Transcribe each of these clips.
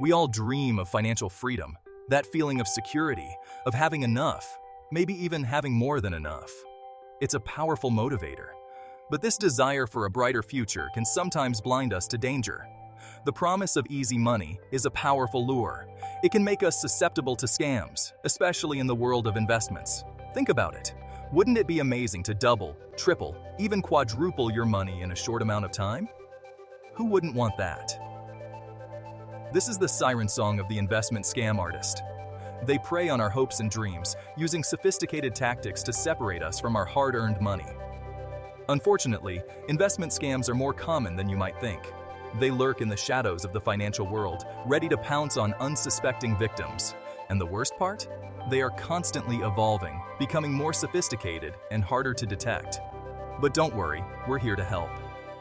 We all dream of financial freedom, that feeling of security, of having enough, maybe even having more than enough. It's a powerful motivator. But this desire for a brighter future can sometimes blind us to danger. The promise of easy money is a powerful lure. It can make us susceptible to scams, especially in the world of investments. Think about it. Wouldn't it be amazing to double, triple, even quadruple your money in a short amount of time? Who wouldn't want that? This is the siren song of the investment scam artist. They prey on our hopes and dreams, using sophisticated tactics to separate us from our hard-earned money. Unfortunately, investment scams are more common than you might think. They lurk in the shadows of the financial world, ready to pounce on unsuspecting victims. And the worst part? They are constantly evolving, becoming more sophisticated and harder to detect. But don't worry, we're here to help.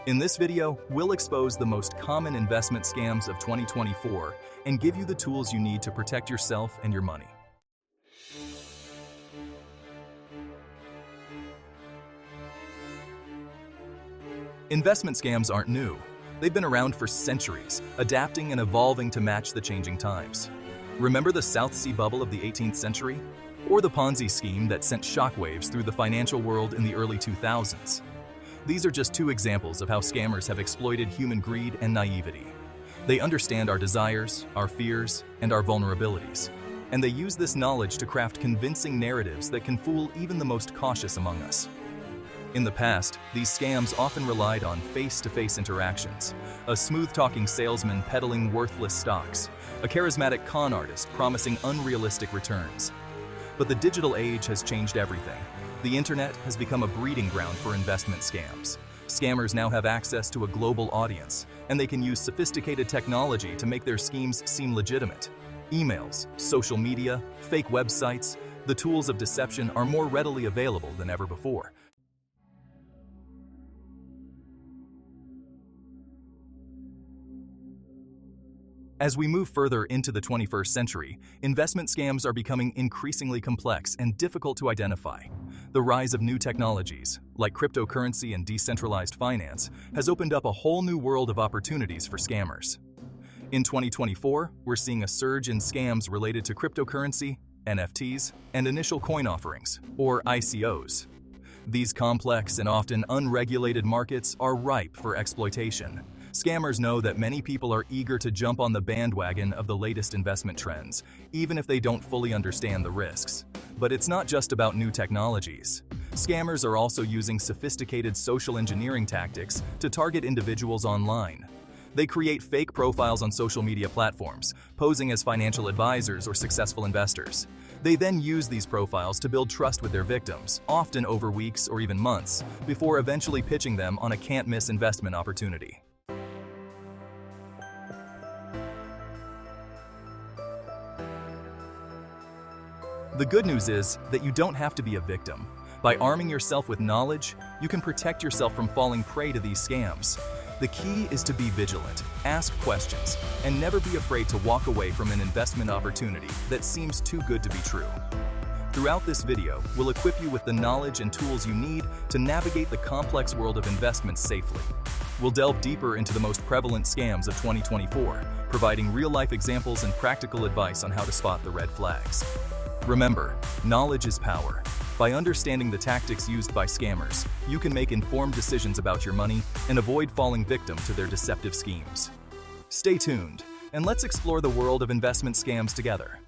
In this video, we'll expose the most common investment scams of 2024 and give you the tools you need to protect yourself and your money. Investment scams aren't new. They've been around for centuries, adapting and evolving to match the changing times. Remember the South Sea bubble of the 18th century? Or the Ponzi scheme that sent shockwaves through the financial world in the early 2000s? These are just two examples of how scammers have exploited human greed and naivety. They understand our desires, our fears, and our vulnerabilities. And they use this knowledge to craft convincing narratives that can fool even the most cautious among us. In the past, these scams often relied on face-to-face interactions, a smooth-talking salesman peddling worthless stocks, a charismatic con artist promising unrealistic returns. But the digital age has changed everything. The internet has become a breeding ground for investment scams. Scammers now have access to a global audience, and they can use sophisticated technology to make their schemes seem legitimate. Emails, social media, fake websites, the tools of deception are more readily available than ever before. As we move further into the 21st century, investment scams are becoming increasingly complex and difficult to identify. The rise of new technologies, like cryptocurrency and decentralized finance, has opened up a whole new world of opportunities for scammers. In 2024, we're seeing a surge in scams related to cryptocurrency, NFTs, and initial coin offerings, or ICOs. These complex and often unregulated markets are ripe for exploitation. Scammers know that many people are eager to jump on the bandwagon of the latest investment trends, even if they don't fully understand the risks. But it's not just about new technologies. Scammers are also using sophisticated social engineering tactics to target individuals online. They create fake profiles on social media platforms, posing as financial advisors or successful investors. They then use these profiles to build trust with their victims, often over weeks or even months, before eventually pitching them on a can't-miss investment opportunity. The good news is that you don't have to be a victim. By arming yourself with knowledge, you can protect yourself from falling prey to these scams. The key is to be vigilant, ask questions, and never be afraid to walk away from an investment opportunity that seems too good to be true. Throughout this video, we'll equip you with the knowledge and tools you need to navigate the complex world of investments safely. We'll delve deeper into the most prevalent scams of 2024, providing real-life examples and practical advice on how to spot the red flags. Remember, knowledge is power. By understanding the tactics used by scammers, you can make informed decisions about your money and avoid falling victim to their deceptive schemes. Stay tuned, and let's explore the world of investment scams together.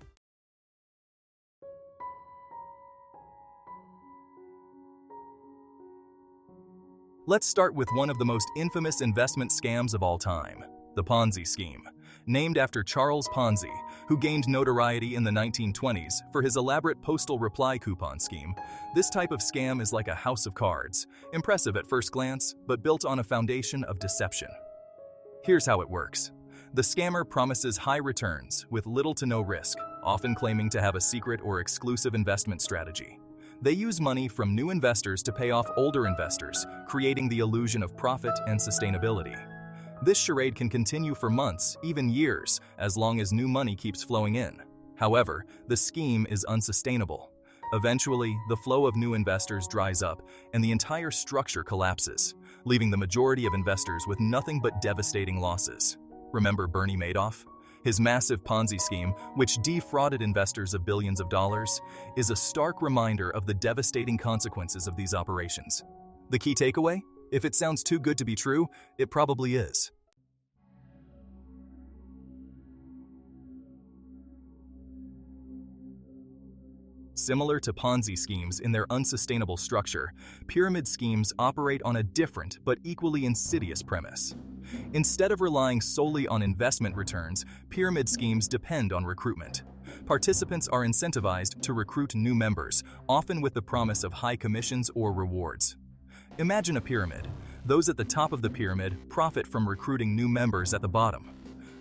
Let's start with one of the most infamous investment scams of all time, the Ponzi scheme. Named after Charles Ponzi, who gained notoriety in the 1920s for his elaborate postal reply coupon scheme, this type of scam is like a house of cards, impressive at first glance, but built on a foundation of deception. Here's how it works. The scammer promises high returns with little to no risk, often claiming to have a secret or exclusive investment strategy. They use money from new investors to pay off older investors, creating the illusion of profit and sustainability. This charade can continue for months, even years, as long as new money keeps flowing in. However, the scheme is unsustainable. Eventually, the flow of new investors dries up, and the entire structure collapses, leaving the majority of investors with nothing but devastating losses. Remember Bernie Madoff? His massive Ponzi scheme, which defrauded investors of billions of dollars, is a stark reminder of the devastating consequences of these operations. The key takeaway? If it sounds too good to be true, it probably is. Similar to Ponzi schemes in their unsustainable structure, pyramid schemes operate on a different but equally insidious premise. Instead of relying solely on investment returns, pyramid schemes depend on recruitment. Participants are incentivized to recruit new members, often with the promise of high commissions or rewards. Imagine a pyramid. Those at the top of the pyramid profit from recruiting new members at the bottom.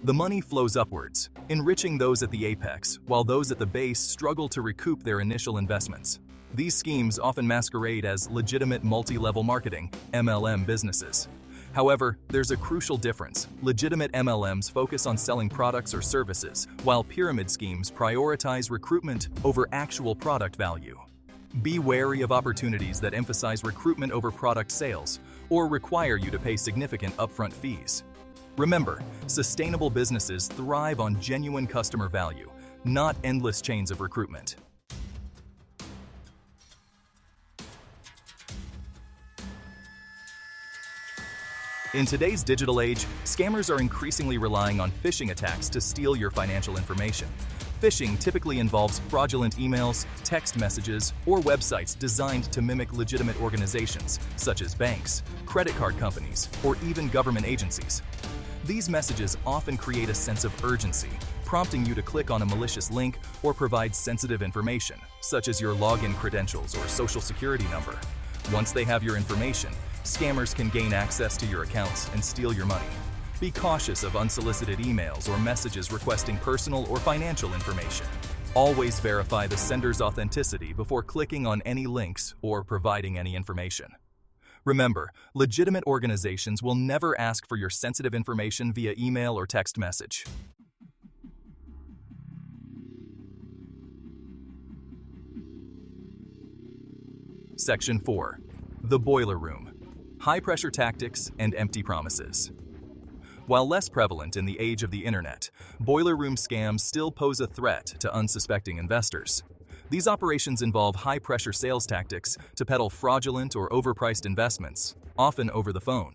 The money flows upwards, enriching those at the apex, while those at the base struggle to recoup their initial investments. These schemes often masquerade as legitimate multi-level marketing (MLM) businesses. However, there's a crucial difference. Legitimate MLMs focus on selling products or services, while pyramid schemes prioritize recruitment over actual product value. Be wary of opportunities that emphasize recruitment over product sales, or require you to pay significant upfront fees. Remember, sustainable businesses thrive on genuine customer value, not endless chains of recruitment. In today's digital age, scammers are increasingly relying on phishing attacks to steal your financial information. Phishing typically involves fraudulent emails, text messages, or websites designed to mimic legitimate organizations, such as banks, credit card companies, or even government agencies. These messages often create a sense of urgency, prompting you to click on a malicious link or provide sensitive information, such as your login credentials or social security number. Once they have your information, scammers can gain access to your accounts and steal your money. Be cautious of unsolicited emails or messages requesting personal or financial information. Always verify the sender's authenticity before clicking on any links or providing any information. Remember, legitimate organizations will never ask for your sensitive information via email or text message. Section 4. The Boiler Room. High-pressure tactics and empty promises. While less prevalent in the age of the internet, boiler room scams still pose a threat to unsuspecting investors. These operations involve high-pressure sales tactics to peddle fraudulent or overpriced investments, often over the phone.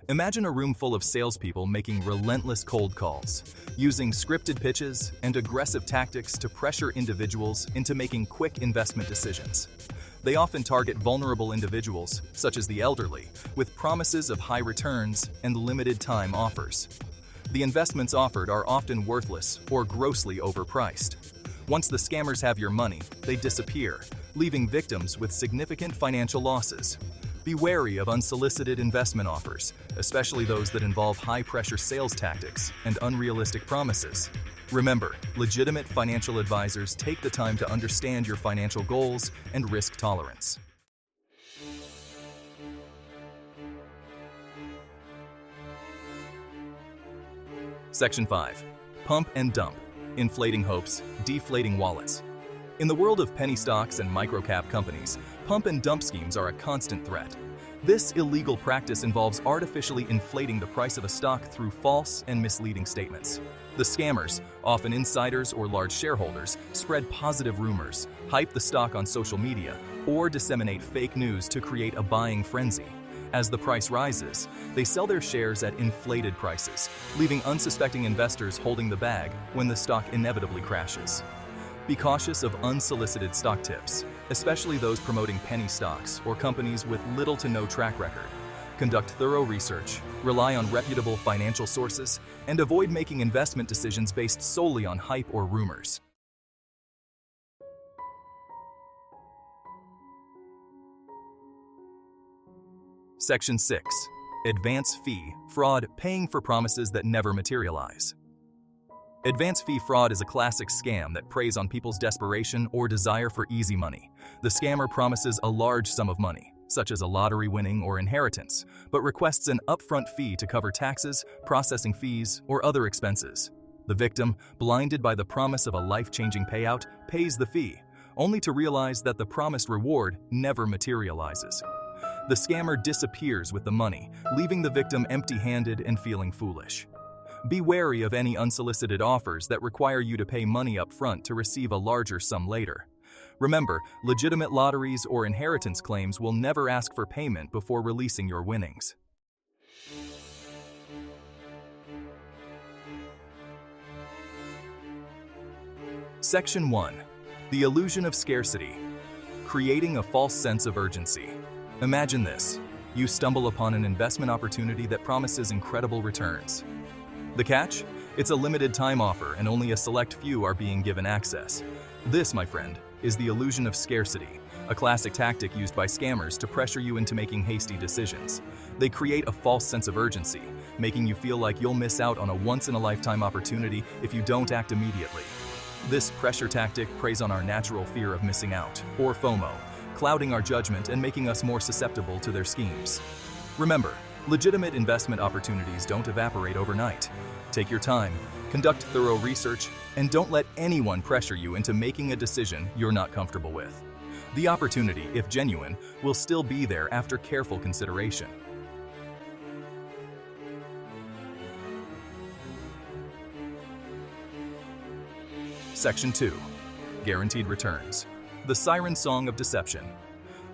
Imagine a room full of salespeople making relentless cold calls, using scripted pitches and aggressive tactics to pressure individuals into making quick investment decisions. They often target vulnerable individuals, such as the elderly, with promises of high returns and limited-time offers. The investments offered are often worthless or grossly overpriced. Once the scammers have your money, they disappear, leaving victims with significant financial losses. Be wary of unsolicited investment offers, especially those that involve high-pressure sales tactics and unrealistic promises. Remember, legitimate financial advisors take the time to understand your financial goals and risk tolerance. Section 5. Pump and dump. Inflating hopes, deflating wallets. In the world of penny stocks and microcap companies, pump and dump schemes are a constant threat. This illegal practice involves artificially inflating the price of a stock through false and misleading statements. The scammers, often insiders or large shareholders, spread positive rumors, hype the stock on social media, or disseminate fake news to create a buying frenzy. As the price rises, they sell their shares at inflated prices, leaving unsuspecting investors holding the bag when the stock inevitably crashes. Be cautious of unsolicited stock tips, especially those promoting penny stocks or companies with little to no track record. Conduct thorough research, rely on reputable financial sources, and avoid making investment decisions based solely on hype or rumors. Section 6. Advance fee fraud, paying for promises that never materialize. Advance fee fraud is a classic scam that preys on people's desperation or desire for easy money. The scammer promises a large sum of money, such as a lottery winning or inheritance, but requests an upfront fee to cover taxes, processing fees, or other expenses. The victim, blinded by the promise of a life-changing payout, pays the fee, only to realize that the promised reward never materializes. The scammer disappears with the money, leaving the victim empty-handed and feeling foolish. Be wary of any unsolicited offers that require you to pay money up front to receive a larger sum later. Remember, legitimate lotteries or inheritance claims will never ask for payment before releasing your winnings. Section 1. The Illusion of Scarcity. Creating a false sense of urgency. Imagine this. You stumble upon an investment opportunity that promises incredible returns. The catch? It's a limited time offer and only a select few are being given access. This, my friend, is the illusion of scarcity, a classic tactic used by scammers to pressure you into making hasty decisions. They create a false sense of urgency, making you feel like you'll miss out on a once-in-a-lifetime opportunity if you don't act immediately. This pressure tactic preys on our natural fear of missing out, or FOMO, clouding our judgment and making us more susceptible to their schemes. Remember, legitimate investment opportunities don't evaporate overnight. Take your time, conduct thorough research, and don't let anyone pressure you into making a decision you're not comfortable with. The opportunity, if genuine, will still be there after careful consideration. Section 2. Guaranteed Returns. The siren song of deception.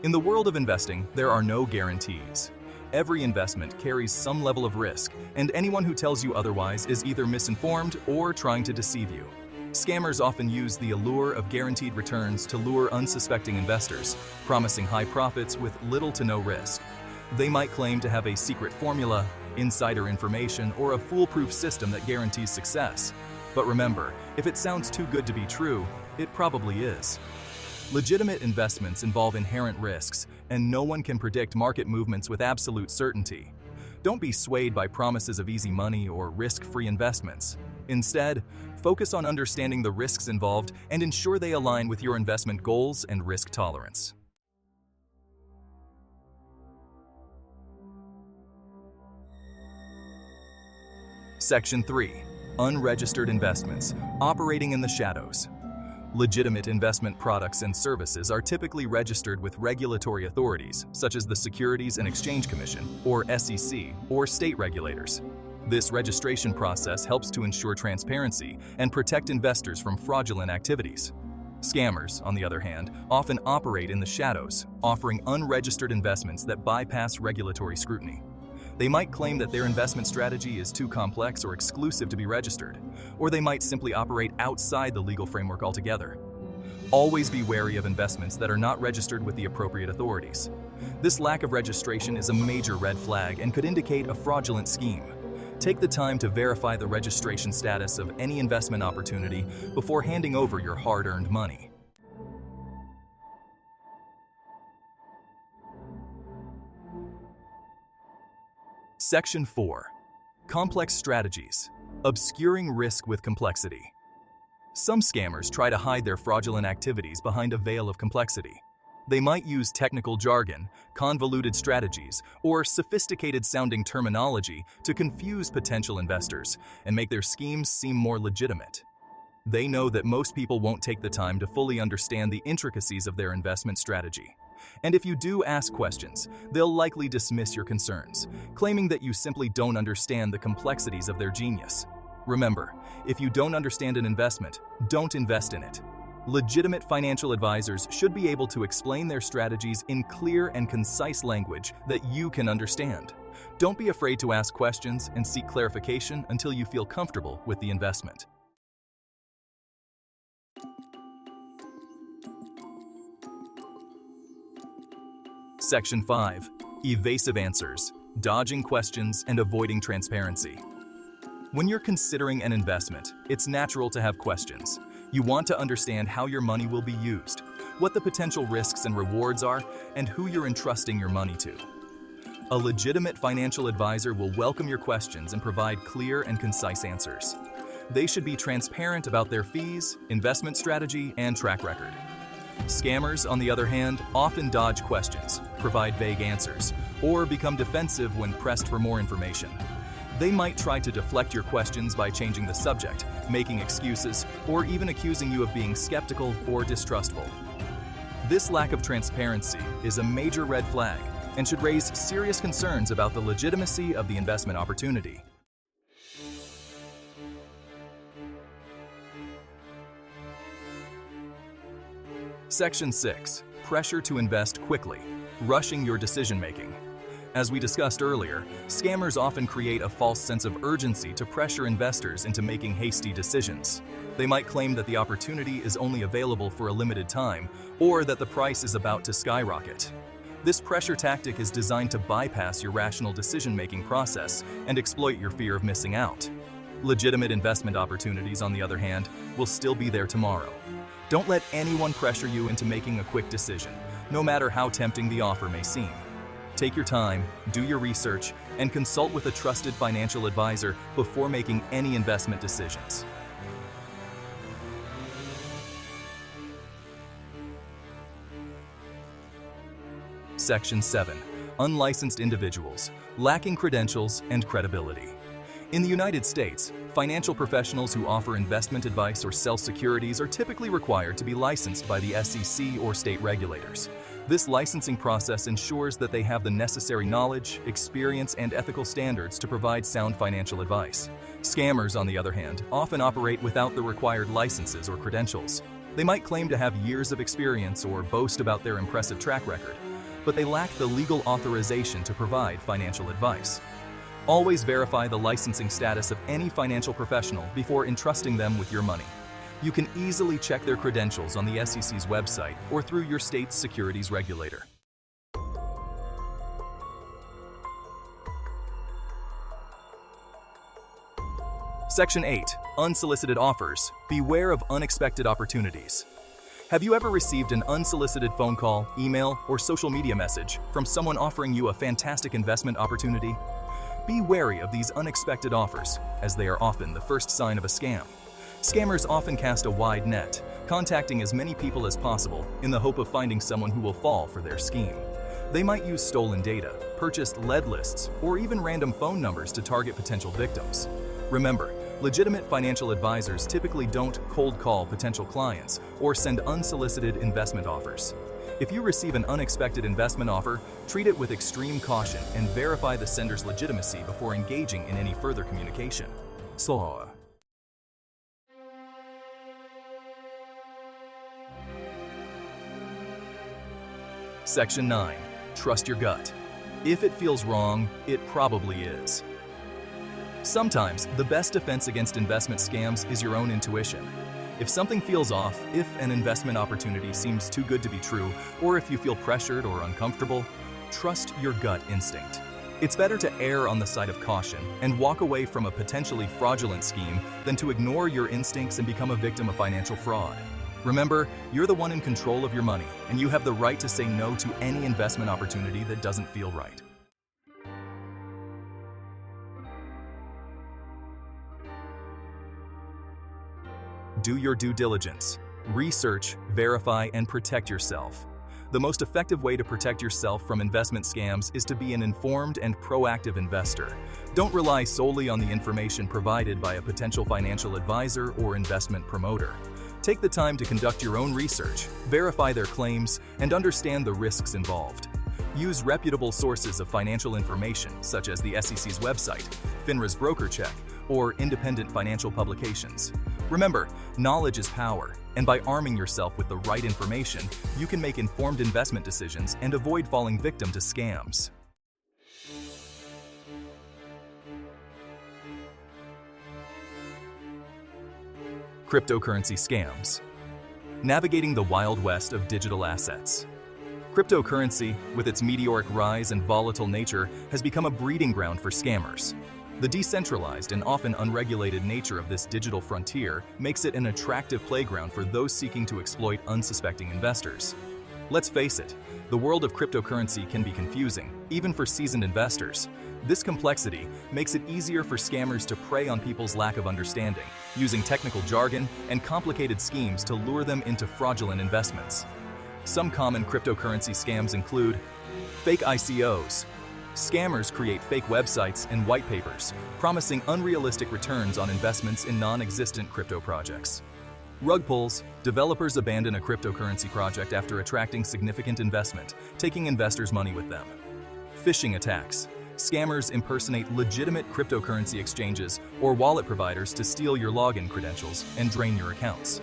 In the world of investing, there are no guarantees. Every investment carries some level of risk, and anyone who tells you otherwise is either misinformed or trying to deceive you. Scammers often use the allure of guaranteed returns to lure unsuspecting investors, promising high profits with little to no risk. They might claim to have a secret formula, insider information, or a foolproof system that guarantees success. But remember, if it sounds too good to be true, it probably is. Legitimate investments involve inherent risks, and no one can predict market movements with absolute certainty. Don't be swayed by promises of easy money or risk-free investments. Instead, focus on understanding the risks involved and ensure they align with your investment goals and risk tolerance. Section 3. Unregistered Investments, operating in the shadows. Legitimate investment products and services are typically registered with regulatory authorities, such as the Securities and Exchange Commission, or SEC, or state regulators. This registration process helps to ensure transparency and protect investors from fraudulent activities. Scammers, on the other hand, often operate in the shadows, offering unregistered investments that bypass regulatory scrutiny. They might claim that their investment strategy is too complex or exclusive to be registered, or they might simply operate outside the legal framework altogether. Always be wary of investments that are not registered with the appropriate authorities. This lack of registration is a major red flag and could indicate a fraudulent scheme. Take the time to verify the registration status of any investment opportunity before handing over your hard-earned money. Section 4. Complex Strategies. Obscuring risk with complexity. Some scammers try to hide their fraudulent activities behind a veil of complexity. They might use technical jargon, convoluted strategies, or sophisticated-sounding terminology to confuse potential investors and make their schemes seem more legitimate. They know that most people won't take the time to fully understand the intricacies of their investment strategy. And if you do ask questions, they'll likely dismiss your concerns, claiming that you simply don't understand the complexities of their genius. Remember, if you don't understand an investment, don't invest in it. Legitimate financial advisors should be able to explain their strategies in clear and concise language that you can understand. Don't be afraid to ask questions and seek clarification until you feel comfortable with the investment. Section 5. Evasive Answers, dodging questions and avoiding transparency. When you're considering an investment, it's natural to have questions. You want to understand how your money will be used, what the potential risks and rewards are, and who you're entrusting your money to. A legitimate financial advisor will welcome your questions and provide clear and concise answers. They should be transparent about their fees, investment strategy, and track record. Scammers, on the other hand, often dodge questions, provide vague answers, or become defensive when pressed for more information. They might try to deflect your questions by changing the subject, making excuses, or even accusing you of being skeptical or distrustful. This lack of transparency is a major red flag and should raise serious concerns about the legitimacy of the investment opportunity. Section 6. Pressure to invest quickly. Rushing your decision-making. As we discussed earlier, scammers often create a false sense of urgency to pressure investors into making hasty decisions. They might claim that the opportunity is only available for a limited time, or that the price is about to skyrocket. This pressure tactic is designed to bypass your rational decision-making process and exploit your fear of missing out. Legitimate investment opportunities, on the other hand, will still be there tomorrow. Don't let anyone pressure you into making a quick decision, no matter how tempting the offer may seem. Take your time, do your research, and consult with a trusted financial advisor before making any investment decisions. Section 7. Unlicensed individuals, lacking credentials and credibility. In the United States, financial professionals who offer investment advice or sell securities are typically required to be licensed by the SEC or state regulators. This licensing process ensures that they have the necessary knowledge, experience, and ethical standards to provide sound financial advice. Scammers, on the other hand, often operate without the required licenses or credentials. They might claim to have years of experience or boast about their impressive track record, but they lack the legal authorization to provide financial advice. Always verify the licensing status of any financial professional before entrusting them with your money. You can easily check their credentials on the SEC's website or through your state's securities regulator. Section 8. Unsolicited offers. Beware of unexpected opportunities. Have you ever received an unsolicited phone call, email, or social media message from someone offering you a fantastic investment opportunity? Be wary of these unexpected offers, as they are often the first sign of a scam. Scammers often cast a wide net, contacting as many people as possible in the hope of finding someone who will fall for their scheme. They might use stolen data, purchased lead lists, or even random phone numbers to target potential victims. Remember, legitimate financial advisors typically don't cold call potential clients or send unsolicited investment offers. If you receive an unexpected investment offer, treat it with extreme caution and verify the sender's legitimacy before engaging in any further communication. Section 9. Trust your gut. If it feels wrong, it probably is. Sometimes, the best defense against investment scams is your own intuition. If something feels off, if an investment opportunity seems too good to be true, or if you feel pressured or uncomfortable, trust your gut instinct. It's better to err on the side of caution and walk away from a potentially fraudulent scheme than to ignore your instincts and become a victim of financial fraud. Remember, you're the one in control of your money, and you have the right to say no to any investment opportunity that doesn't feel right. Do your due diligence. Research, verify, and protect yourself. The most effective way to protect yourself from investment scams is to be an informed and proactive investor. Don't rely solely on the information provided by a potential financial advisor or investment promoter. Take the time to conduct your own research, verify their claims, and understand the risks involved. Use reputable sources of financial information, such as the SEC's website, FINRA's broker check, or independent financial publications. Remember, knowledge is power, and by arming yourself with the right information, you can make informed investment decisions and avoid falling victim to scams. Cryptocurrency scams. Navigating the wild west of digital assets. Cryptocurrency, with its meteoric rise and volatile nature, has become a breeding ground for scammers. The decentralized and often unregulated nature of this digital frontier makes it an attractive playground for those seeking to exploit unsuspecting investors. Let's face it, the world of cryptocurrency can be confusing, even for seasoned investors. This complexity makes it easier for scammers to prey on people's lack of understanding, using technical jargon and complicated schemes to lure them into fraudulent investments. Some common cryptocurrency scams include fake ICOs. Scammers create fake websites and white papers, promising unrealistic returns on investments in non-existent crypto projects. Rug pulls. Developers abandon a cryptocurrency project after attracting significant investment, taking investors' money with them. Phishing attacks. Scammers impersonate legitimate cryptocurrency exchanges or wallet providers to steal your login credentials and drain your accounts.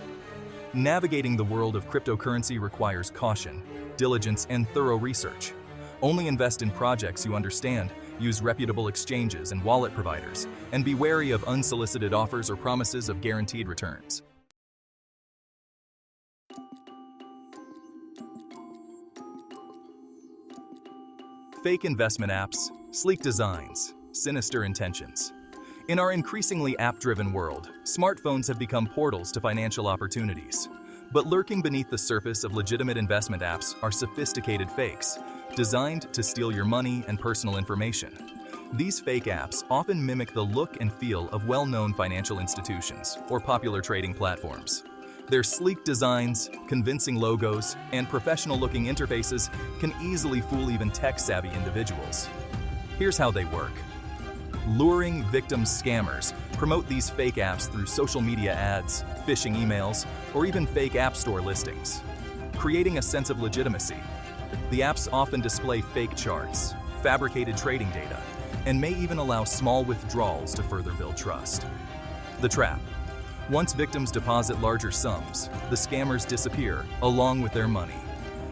Navigating the world of cryptocurrency requires caution, diligence, and thorough research. Only invest in projects you understand, use reputable exchanges and wallet providers, and be wary of unsolicited offers or promises of guaranteed returns. Fake investment apps, sleek designs, sinister intentions. In our increasingly app-driven world, smartphones have become portals to financial opportunities. But lurking beneath the surface of legitimate investment apps are sophisticated fakes, designed to steal your money and personal information. These fake apps often mimic the look and feel of well-known financial institutions or popular trading platforms. Their sleek designs, convincing logos, and professional-looking interfaces can easily fool even tech-savvy individuals. Here's how they work. Luring victim scammers promote these fake apps through social media ads, phishing emails, or even fake app store listings, creating a sense of legitimacy. The apps often display fake charts, fabricated trading data, and may even allow small withdrawals to further build trust. The trap. Once victims deposit larger sums, the scammers disappear along with their money.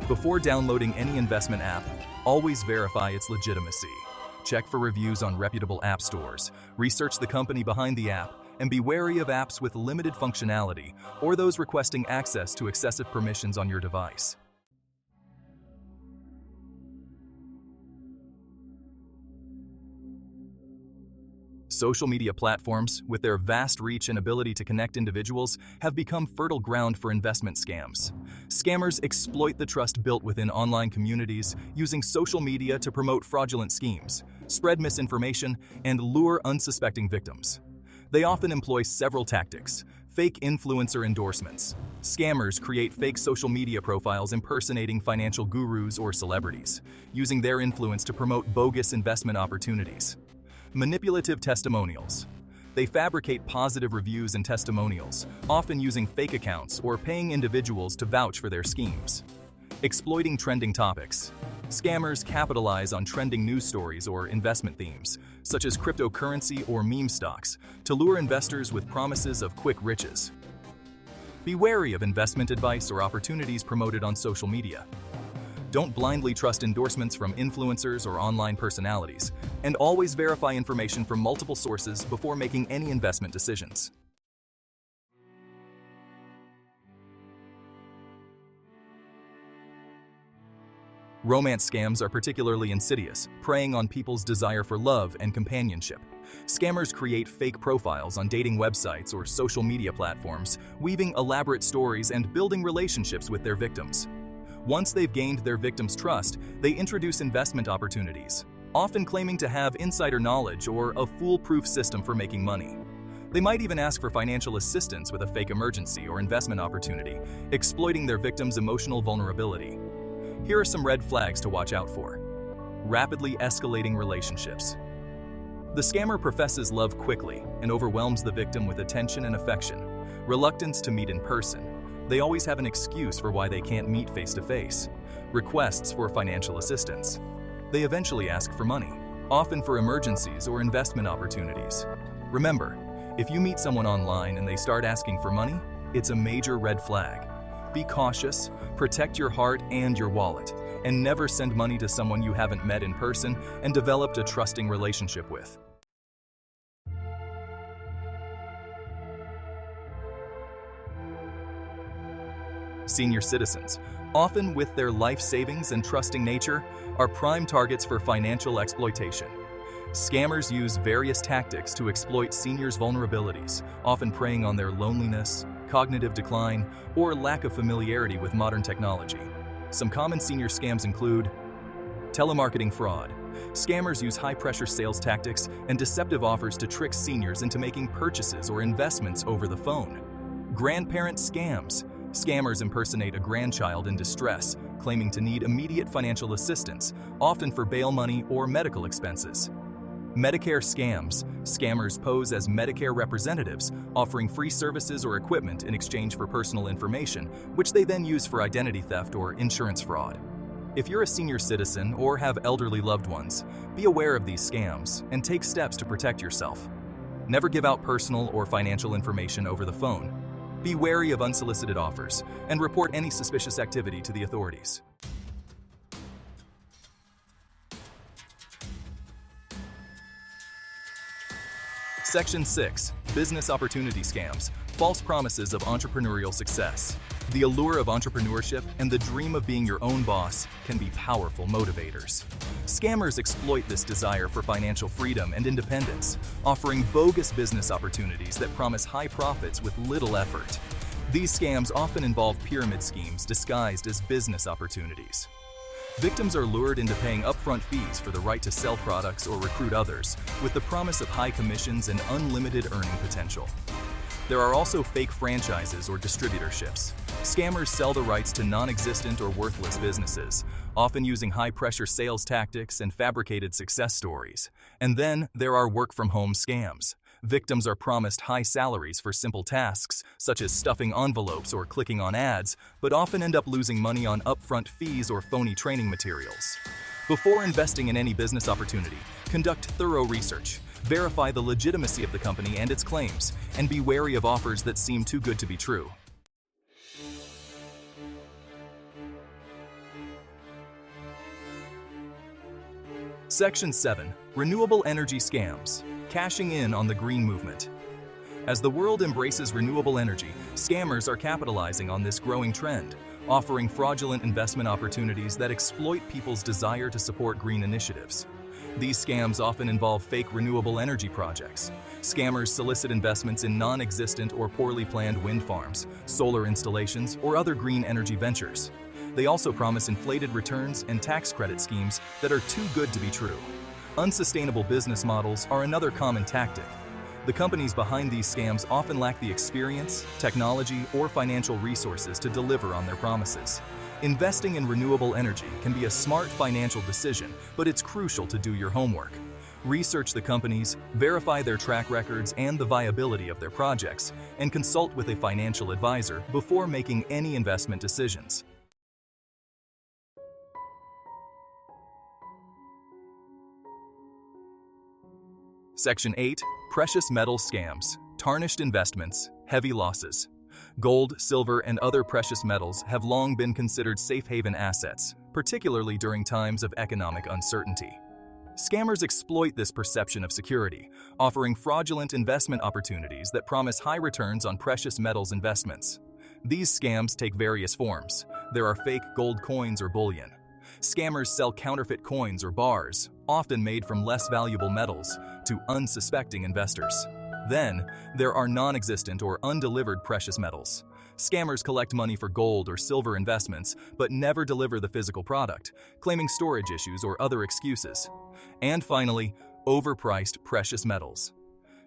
Before downloading any investment app, always verify its legitimacy. Check for reviews on reputable app stores, research the company behind the app, and be wary of apps with limited functionality or those requesting access to excessive permissions on your device. Social media platforms, with their vast reach and ability to connect individuals, have become fertile ground for investment scams. Scammers exploit the trust built within online communities, using social media to promote fraudulent schemes, spread misinformation, and lure unsuspecting victims. They often employ several tactics: fake influencer endorsements. Scammers create fake social media profiles impersonating financial gurus or celebrities, using their influence to promote bogus investment opportunities. Manipulative testimonials. They fabricate positive reviews and testimonials, often using fake accounts or paying individuals to vouch for their schemes. Exploiting trending topics. Scammers capitalize on trending news stories or investment themes, such as cryptocurrency or meme stocks, to lure investors with promises of quick riches. Be wary of investment advice or opportunities promoted on social media. Don't blindly trust endorsements from influencers or online personalities, and always verify information from multiple sources before making any investment decisions. Romance scams are particularly insidious, preying on people's desire for love and companionship. Scammers create fake profiles on dating websites or social media platforms, weaving elaborate stories and building relationships with their victims. Once they've gained their victims' trust, they introduce investment opportunities, often claiming to have insider knowledge or a foolproof system for making money. They might even ask for financial assistance with a fake emergency or investment opportunity, exploiting their victims' emotional vulnerability. Here are some red flags to watch out for. Rapidly escalating relationships. The scammer professes love quickly and overwhelms the victim with attention and affection. Reluctance to meet in person. They always have an excuse for why they can't meet face-to-face. Requests for financial assistance. They eventually ask for money, often for emergencies or investment opportunities. Remember, if you meet someone online and they start asking for money, it's a major red flag. Be cautious, protect your heart and your wallet, and never send money to someone you haven't met in person and developed a trusting relationship with. Senior citizens, often with their life savings and trusting nature, are prime targets for financial exploitation. Scammers use various tactics to exploit seniors' vulnerabilities, often preying on their loneliness, cognitive decline, or lack of familiarity with modern technology. Some common senior scams include telemarketing fraud. Scammers use high-pressure sales tactics and deceptive offers to trick seniors into making purchases or investments over the phone. Grandparent scams. Scammers impersonate a grandchild in distress, claiming to need immediate financial assistance, often for bail money or medical expenses. Medicare scams. Scammers pose as Medicare representatives, offering free services or equipment in exchange for personal information, which they then use for identity theft or insurance fraud. If you're a senior citizen or have elderly loved ones, be aware of these scams and take steps to protect yourself. Never give out personal or financial information over the phone. Be wary of unsolicited offers and report any suspicious activity to the authorities. Section 6. Business Opportunity Scams. False promises of entrepreneurial success. The allure of entrepreneurship and the dream of being your own boss can be powerful motivators. Scammers exploit this desire for financial freedom and independence, offering bogus business opportunities that promise high profits with little effort. These scams often involve pyramid schemes disguised as business opportunities. Victims are lured into paying upfront fees for the right to sell products or recruit others, with the promise of high commissions and unlimited earning potential. There are also fake franchises or distributorships. Scammers sell the rights to non-existent or worthless businesses, often using high-pressure sales tactics and fabricated success stories. And then there are work-from-home scams. Victims are promised high salaries for simple tasks, such as stuffing envelopes or clicking on ads, but often end up losing money on upfront fees or phony training materials. Before investing in any business opportunity, conduct thorough research. Verify the legitimacy of the company and its claims, and be wary of offers that seem too good to be true. Section 7. Renewable Energy Scams. Cashing in on the green movement. As the world embraces renewable energy, scammers are capitalizing on this growing trend, offering fraudulent investment opportunities that exploit people's desire to support green initiatives. These scams often involve fake renewable energy projects. Scammers solicit investments in non-existent or poorly planned wind farms, solar installations, or other green energy ventures. They also promise inflated returns and tax credit schemes that are too good to be true. Unsustainable business models are another common tactic. The companies behind these scams often lack the experience, technology, or financial resources to deliver on their promises. Investing in renewable energy can be a smart financial decision, but it's crucial to do your homework. Research the companies, verify their track records and the viability of their projects, and consult with a financial advisor before making any investment decisions. Section 8. Precious metal scams. Tarnished investments, heavy losses. Gold, silver, and other precious metals have long been considered safe haven assets, particularly during times of economic uncertainty. Scammers exploit this perception of security, offering fraudulent investment opportunities that promise high returns on precious metals investments. These scams take various forms. There are fake gold coins or bullion. Scammers sell counterfeit coins or bars, often made from less valuable metals, to unsuspecting investors. Then, there are non-existent or undelivered precious metals. Scammers collect money for gold or silver investments, but never deliver the physical product, claiming storage issues or other excuses. And finally, overpriced precious metals.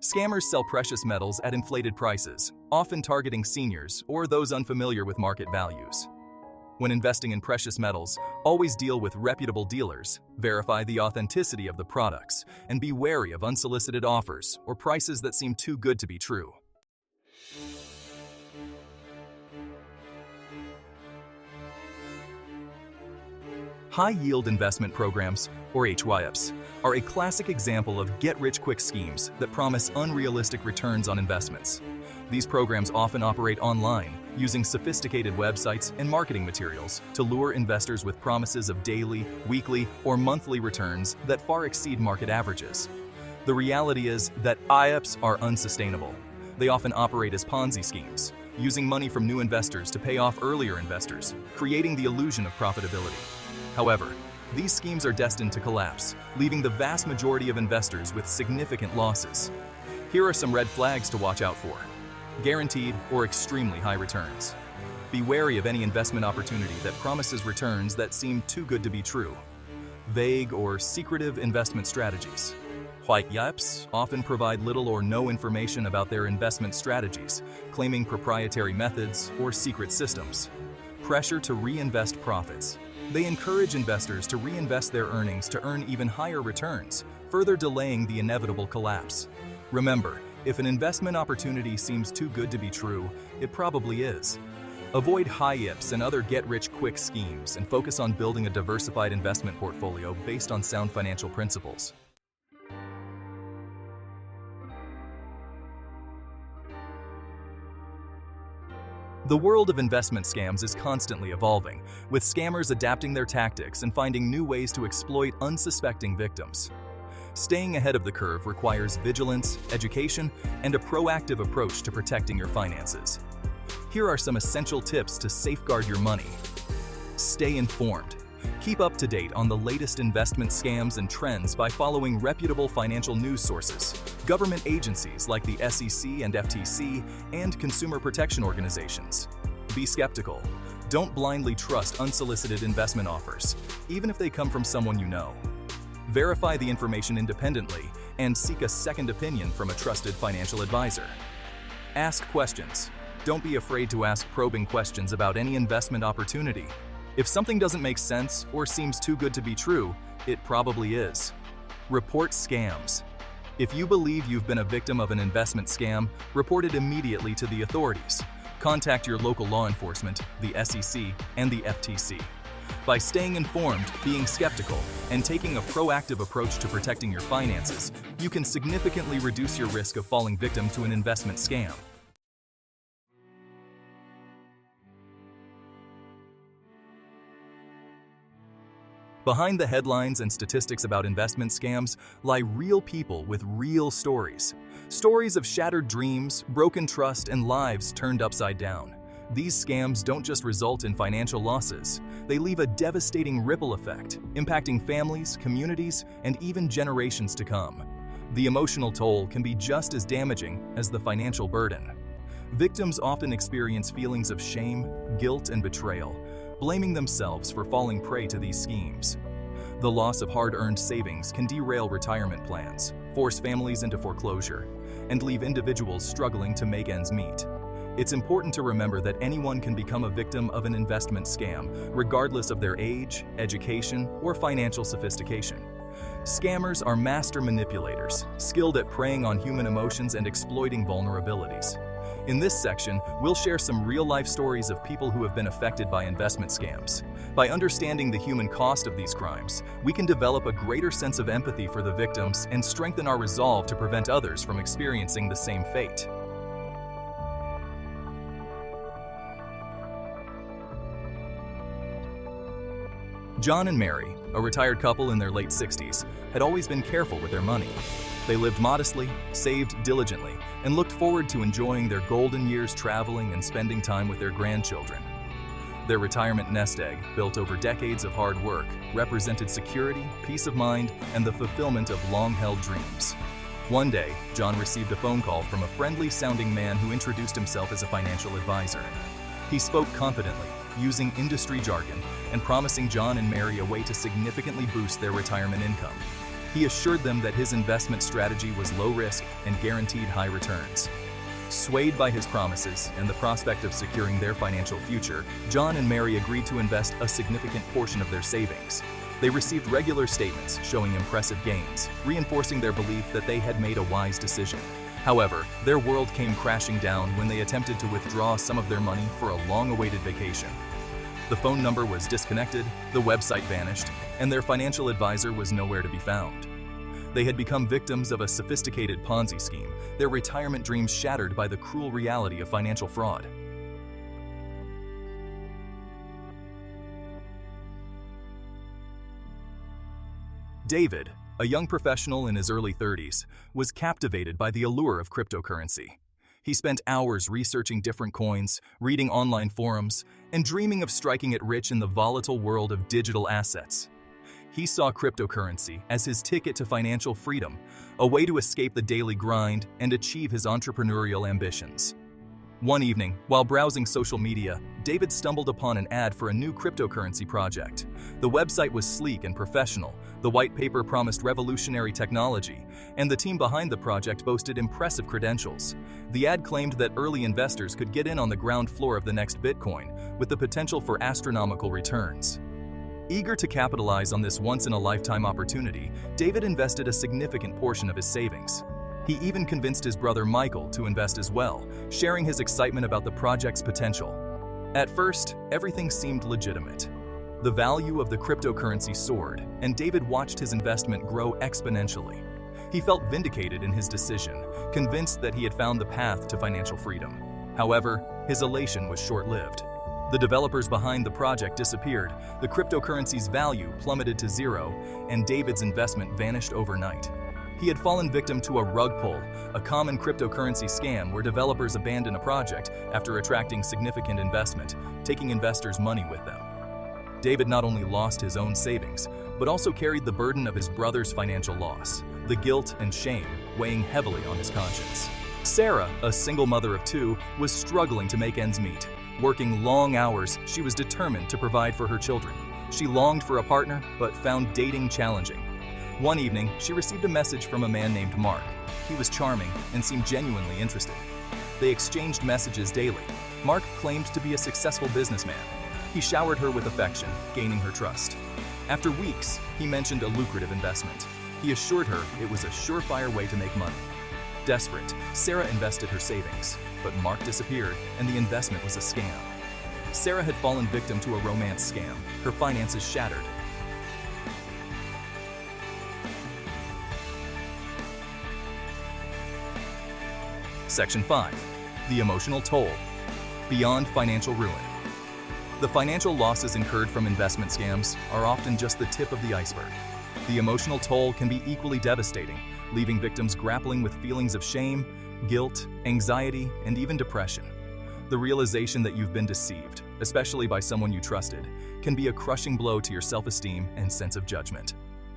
Scammers sell precious metals at inflated prices, often targeting seniors or those unfamiliar with market values. When investing in precious metals, always deal with reputable dealers, verify the authenticity of the products, and be wary of unsolicited offers or prices that seem too good to be true. High-yield investment programs, or HYIPs, are a classic example of get-rich-quick schemes that promise unrealistic returns on investments. These programs often operate online, using sophisticated websites and marketing materials to lure investors with promises of daily, weekly, or monthly returns that far exceed market averages. The reality is that HYIPs are unsustainable. They often operate as Ponzi schemes, using money from new investors to pay off earlier investors, creating the illusion of profitability. However, these schemes are destined to collapse, leaving the vast majority of investors with significant losses. Here are some red flags to watch out for. Guaranteed or extremely high returns. Be wary of any investment opportunity that promises returns that seem too good to be true. Vague or secretive investment strategies. HYIPs often provide little or no information about their investment strategies, claiming proprietary methods or secret systems. Pressure to reinvest profits. They encourage investors to reinvest their earnings to earn even higher returns, further delaying the inevitable collapse. Remember, if an investment opportunity seems too good to be true, it probably is. Avoid HYIPs and other get-rich-quick schemes and focus on building a diversified investment portfolio based on sound financial principles. The world of investment scams is constantly evolving, with scammers adapting their tactics and finding new ways to exploit unsuspecting victims. Staying ahead of the curve requires vigilance, education, and a proactive approach to protecting your finances. Here are some essential tips to safeguard your money. Stay informed. Keep up to date on the latest investment scams and trends by following reputable financial news sources, government agencies like the SEC and FTC, and consumer protection organizations. Be skeptical. Don't blindly trust unsolicited investment offers, even if they come from someone you know. Verify the information independently and seek a second opinion from a trusted financial advisor. Ask questions. Don't be afraid to ask probing questions about any investment opportunity. If something doesn't make sense or seems too good to be true, it probably is. Report scams. If you believe you've been a victim of an investment scam, report it immediately to the authorities. Contact your local law enforcement, the SEC, and the FTC. By staying informed, being skeptical, and taking a proactive approach to protecting your finances, you can significantly reduce your risk of falling victim to an investment scam. Behind the headlines and statistics about investment scams lie real people with real stories. Stories of shattered dreams, broken trust, and lives turned upside down. These scams don't just result in financial losses. They leave a devastating ripple effect, impacting families, communities, and even generations to come. The emotional toll can be just as damaging as the financial burden. Victims often experience feelings of shame, guilt, and betrayal, blaming themselves for falling prey to these schemes. The loss of hard-earned savings can derail retirement plans, force families into foreclosure, and leave individuals struggling to make ends meet. It's important to remember that anyone can become a victim of an investment scam, regardless of their age, education, or financial sophistication. Scammers are master manipulators, skilled at preying on human emotions and exploiting vulnerabilities. In this section, we'll share some real-life stories of people who have been affected by investment scams. By understanding the human cost of these crimes, we can develop a greater sense of empathy for the victims and strengthen our resolve to prevent others from experiencing the same fate. John and Mary, a retired couple in their late 60s, had always been careful with their money. They lived modestly, saved diligently, and looked forward to enjoying their golden years traveling and spending time with their grandchildren. Their retirement nest egg, built over decades of hard work, represented security, peace of mind, and the fulfillment of long-held dreams. One day, John received a phone call from a friendly-sounding man who introduced himself as a financial advisor. He spoke confidently, using industry jargon, and promising John and Mary a way to significantly boost their retirement income. He assured them that his investment strategy was low risk and guaranteed high returns. Swayed by his promises and the prospect of securing their financial future, John and Mary agreed to invest a significant portion of their savings. They received regular statements showing impressive gains, reinforcing their belief that they had made a wise decision. However, their world came crashing down when they attempted to withdraw some of their money for a long-awaited vacation. The phone number was disconnected, the website vanished, and their financial advisor was nowhere to be found. They had become victims of a sophisticated Ponzi scheme, their retirement dreams shattered by the cruel reality of financial fraud. David, a young professional in his early 30s, was captivated by the allure of cryptocurrency. He spent hours researching different coins, reading online forums, and dreaming of striking it rich in the volatile world of digital assets. He saw cryptocurrency as his ticket to financial freedom, a way to escape the daily grind and achieve his entrepreneurial ambitions. One evening, while browsing social media, David stumbled upon an ad for a new cryptocurrency project. The website was sleek and professional, the white paper promised revolutionary technology, and the team behind the project boasted impressive credentials. The ad claimed that early investors could get in on the ground floor of the next Bitcoin, with the potential for astronomical returns. Eager to capitalize on this once-in-a-lifetime opportunity, David invested a significant portion of his savings. He even convinced his brother Michael to invest as well, sharing his excitement about the project's potential. At first, everything seemed legitimate. The value of the cryptocurrency soared, and David watched his investment grow exponentially. He felt vindicated in his decision, convinced that he had found the path to financial freedom. However, his elation was short-lived. The developers behind the project disappeared, the cryptocurrency's value plummeted to zero, and David's investment vanished overnight. He had fallen victim to a rug pull, a common cryptocurrency scam where developers abandon a project after attracting significant investment, taking investors' money with them. David not only lost his own savings, but also carried the burden of his brother's financial loss, the guilt and shame weighing heavily on his conscience. Sarah, a single mother of two, was struggling to make ends meet. Working long hours, she was determined to provide for her children. She longed for a partner, but found dating challenging. One evening, she received a message from a man named Mark. He was charming and seemed genuinely interested. They exchanged messages daily. Mark claimed to be a successful businessman. He showered her with affection, gaining her trust. After weeks, he mentioned a lucrative investment. He assured her it was a surefire way to make money. Desperate, Sarah invested her savings, but Mark disappeared and the investment was a scam. Sarah had fallen victim to a romance scam, her finances shattered. Section 5. The emotional toll. Beyond financial ruin. The financial losses incurred from investment scams are often just the tip of the iceberg. The emotional toll can be equally devastating, leaving victims grappling with feelings of shame, guilt, anxiety, and even depression. The realization that you've been deceived, especially by someone you trusted, can be a crushing blow to your self-esteem and sense of judgment.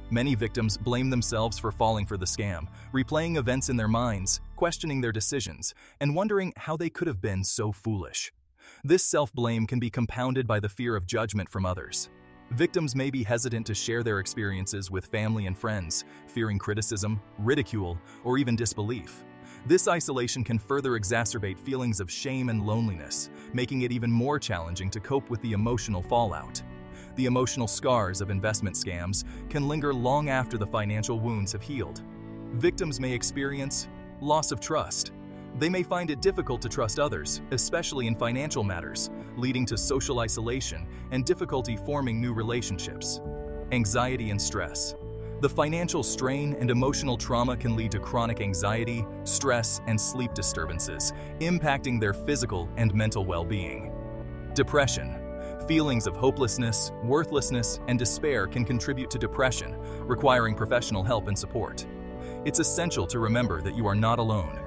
Many victims blame themselves for falling for the scam, replaying events in their minds, questioning their decisions, and wondering how they could have been so foolish. This self-blame can be compounded by the fear of judgment from others. Victims may be hesitant to share their experiences with family and friends, fearing criticism, ridicule, or even disbelief. This isolation can further exacerbate feelings of shame and loneliness, making it even more challenging to cope with the emotional fallout. The emotional scars of investment scams can linger long after the financial wounds have healed. Victims may experience loss of trust. They may find it difficult to trust others, especially in financial matters, leading to social isolation and difficulty forming new relationships. Anxiety and stress. The financial strain and emotional trauma can lead to chronic anxiety, stress, and sleep disturbances, impacting their physical and mental well-being. Depression. Feelings of hopelessness, worthlessness, and despair can contribute to depression, requiring professional help and support. It's essential to remember that you are not alone.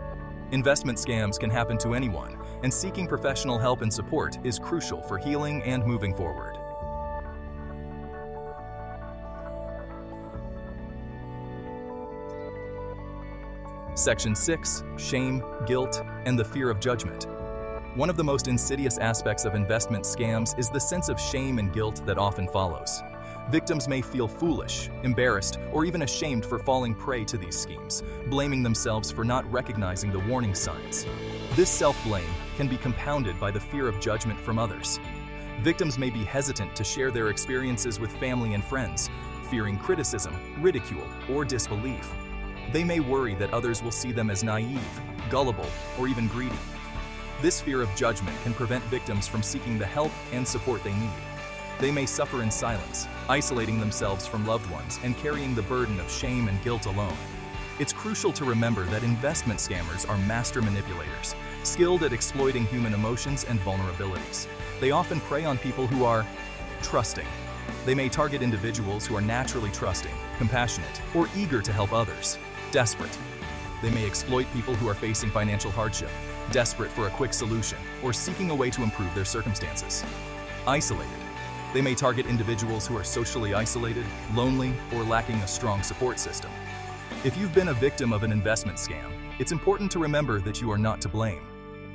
Investment scams can happen to anyone, and seeking professional help and support is crucial for healing and moving forward. Section 6. Shame, guilt, and the fear of judgment. One of the most insidious aspects of investment scams is the sense of shame and guilt that often follows. Victims may feel foolish, embarrassed, or even ashamed for falling prey to these schemes, blaming themselves for not recognizing the warning signs. This self-blame can be compounded by the fear of judgment from others. Victims may be hesitant to share their experiences with family and friends, fearing criticism, ridicule, or disbelief. They may worry that others will see them as naive, gullible, or even greedy. This fear of judgment can prevent victims from seeking the help and support they need. They may suffer in silence, isolating themselves from loved ones and carrying the burden of shame and guilt alone. It's crucial to remember that investment scammers are master manipulators, skilled at exploiting human emotions and vulnerabilities. They often prey on people who are trusting. They may target individuals who are naturally trusting, compassionate, or eager to help others. Desperate. They may exploit people who are facing financial hardship, desperate for a quick solution, or seeking a way to improve their circumstances. Isolated. They may target individuals who are socially isolated, lonely, or lacking a strong support system. If you've been a victim of an investment scam, it's important to remember that you are not to blame.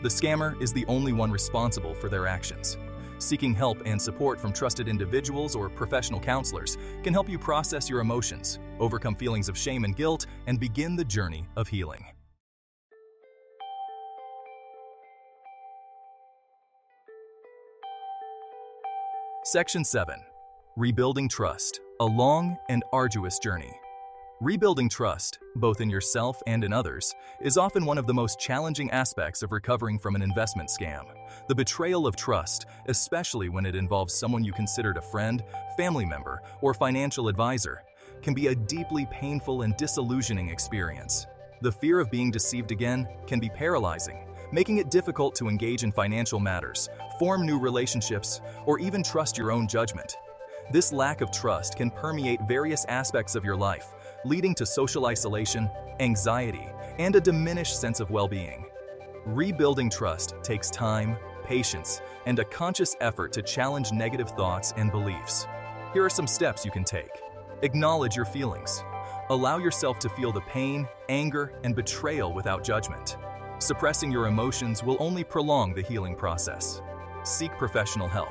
The scammer is the only one responsible for their actions. Seeking help and support from trusted individuals or professional counselors can help you process your emotions, overcome feelings of shame and guilt, and begin the journey of healing. Section 7. Rebuilding trust, a long and arduous journey. Rebuilding trust, both in yourself and in others, is often one of the most challenging aspects of recovering from an investment scam. The betrayal of trust, especially when it involves someone you considered a friend, family member, or financial advisor, can be a deeply painful and disillusioning experience. The fear of being deceived again can be paralyzing, making it difficult to engage in financial matters, form new relationships, or even trust your own judgment. This lack of trust can permeate various aspects of your life, leading to social isolation, anxiety, and a diminished sense of well-being. Rebuilding trust takes time, patience, and a conscious effort to challenge negative thoughts and beliefs. Here are some steps you can take. Acknowledge your feelings. Allow yourself to feel the pain, anger, and betrayal without judgment. Suppressing your emotions will only prolong the healing process. Seek professional help.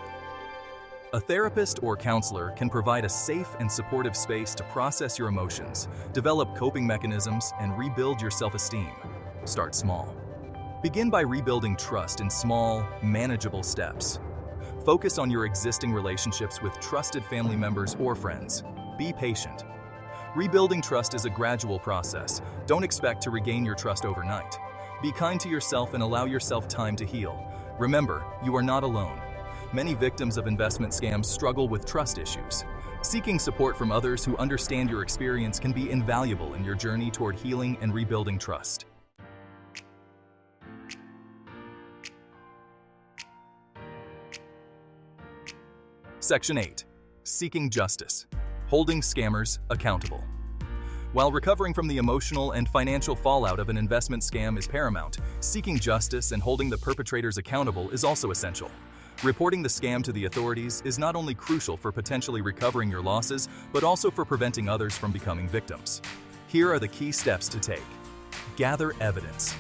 A therapist or counselor can provide a safe and supportive space to process your emotions, develop coping mechanisms, and rebuild your self-esteem. Start small. Begin by rebuilding trust in small, manageable steps. Focus on your existing relationships with trusted family members or friends. Be patient. Rebuilding trust is a gradual process. Don't expect to regain your trust overnight. Be kind to yourself and allow yourself time to heal. Remember, you are not alone. Many victims of investment scams struggle with trust issues. Seeking support from others who understand your experience can be invaluable in your journey toward healing and rebuilding trust. Section 8. Seeking justice. Holding scammers accountable. While recovering from the emotional and financial fallout of an investment scam is paramount, seeking justice and holding the perpetrators accountable is also essential. Reporting the scam to the authorities is not only crucial for potentially recovering your losses, but also for preventing others from becoming victims. Here are the key steps to take. Gather evidence.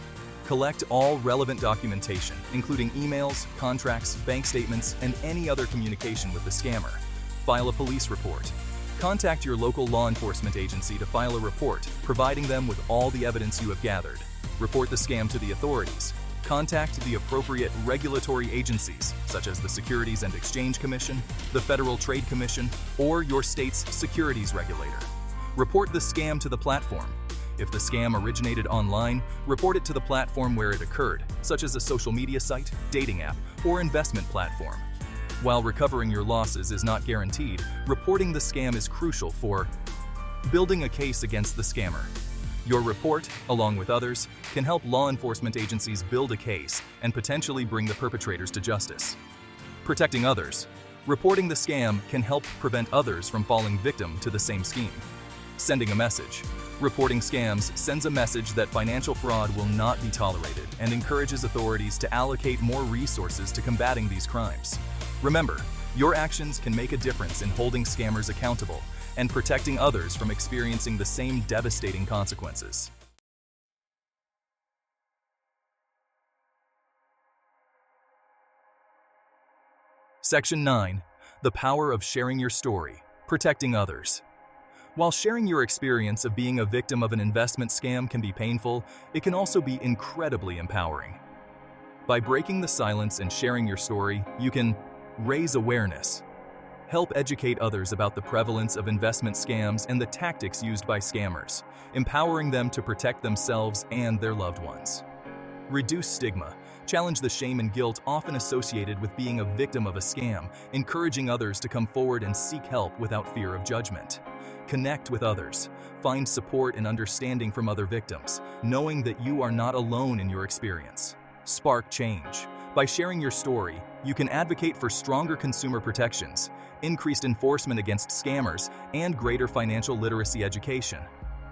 Collect all relevant documentation, including emails, contracts, bank statements, and any other communication with the scammer. File a police report. Contact your local law enforcement agency to file a report, providing them with all the evidence you have gathered. Report the scam to the authorities. Contact the appropriate regulatory agencies, such as the Securities and Exchange Commission, the Federal Trade Commission, or your state's securities regulator. Report the scam to the platform. If the scam originated online, report it to the platform where it occurred, such as a social media site, dating app, or investment platform. While recovering your losses is not guaranteed, reporting the scam is crucial for building a case against the scammer. Your report, along with others, can help law enforcement agencies build a case and potentially bring the perpetrators to justice. Protecting others. Reporting the scam can help prevent others from falling victim to the same scheme. Sending a message. Reporting scams sends a message that financial fraud will not be tolerated and encourages authorities to allocate more resources to combating these crimes. Remember, your actions can make a difference in holding scammers accountable and protecting others from experiencing the same devastating consequences. Section 9. The power of sharing your story, protecting others. While sharing your experience of being a victim of an investment scam can be painful, it can also be incredibly empowering. By breaking the silence and sharing your story, you can raise awareness, help educate others about the prevalence of investment scams and the tactics used by scammers, empowering them to protect themselves and their loved ones. Reduce stigma. Challenge the shame and guilt often associated with being a victim of a scam, encouraging others to come forward and seek help without fear of judgment. Connect with others. Find support and understanding from other victims, knowing that you are not alone in your experience. Spark change. By sharing your story, you can advocate for stronger consumer protections, increased enforcement against scammers, and greater financial literacy education.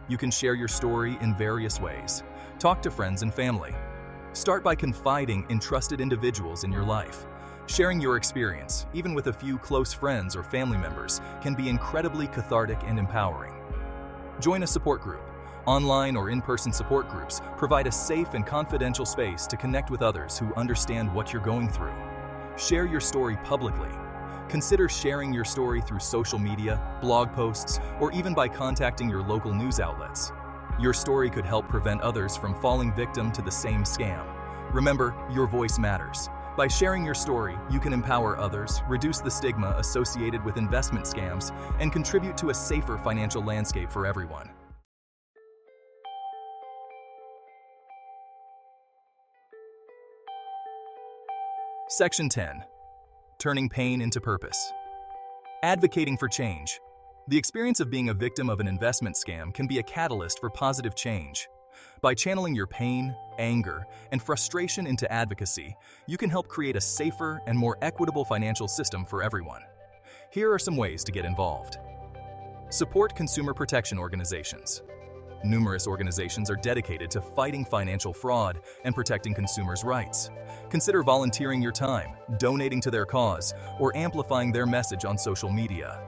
You can share your story in various ways. Talk to friends and family. Start by confiding in trusted individuals in your life. Sharing your experience, even with a few close friends or family members, can be incredibly cathartic and empowering. Join a support group. Online or in-person support groups provide a safe and confidential space to connect with others who understand what you're going through. Share your story publicly. Consider sharing your story through social media, blog posts, or even by contacting your local news outlets. Your story could help prevent others from falling victim to the same scam. Remember, your voice matters. By sharing your story, you can empower others, reduce the stigma associated with investment scams, and contribute to a safer financial landscape for everyone. Section 10. Turning pain into purpose. Advocating for change. The experience of being a victim of an investment scam can be a catalyst for positive change. By channeling your pain, anger, and frustration into advocacy, you can help create a safer and more equitable financial system for everyone. Here are some ways to get involved. Support consumer protection organizations. Numerous organizations are dedicated to fighting financial fraud and protecting consumers' rights. Consider volunteering your time, donating to their cause, or amplifying their message on social media.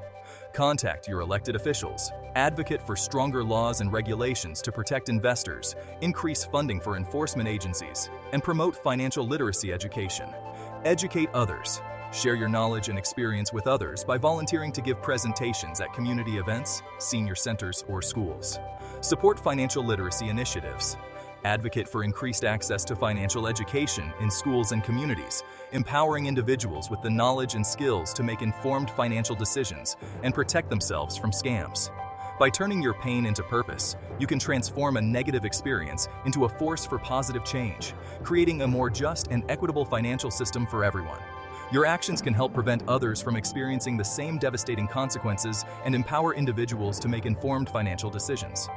Contact your elected officials, advocate for stronger laws and regulations to protect investors, increase funding for enforcement agencies, and promote financial literacy education. Educate others. Share your knowledge and experience with others by volunteering to give presentations at community events, senior centers, or schools. Support financial literacy initiatives. Advocate for increased access to financial education in schools and communities, empowering individuals with the knowledge and skills to make informed financial decisions and protect themselves from scams. By turning your pain into purpose, you can transform a negative experience into a force for positive change, creating a more just and equitable financial system for everyone. Your actions can help prevent others from experiencing the same devastating consequences and empower individuals to make informed financial decisions.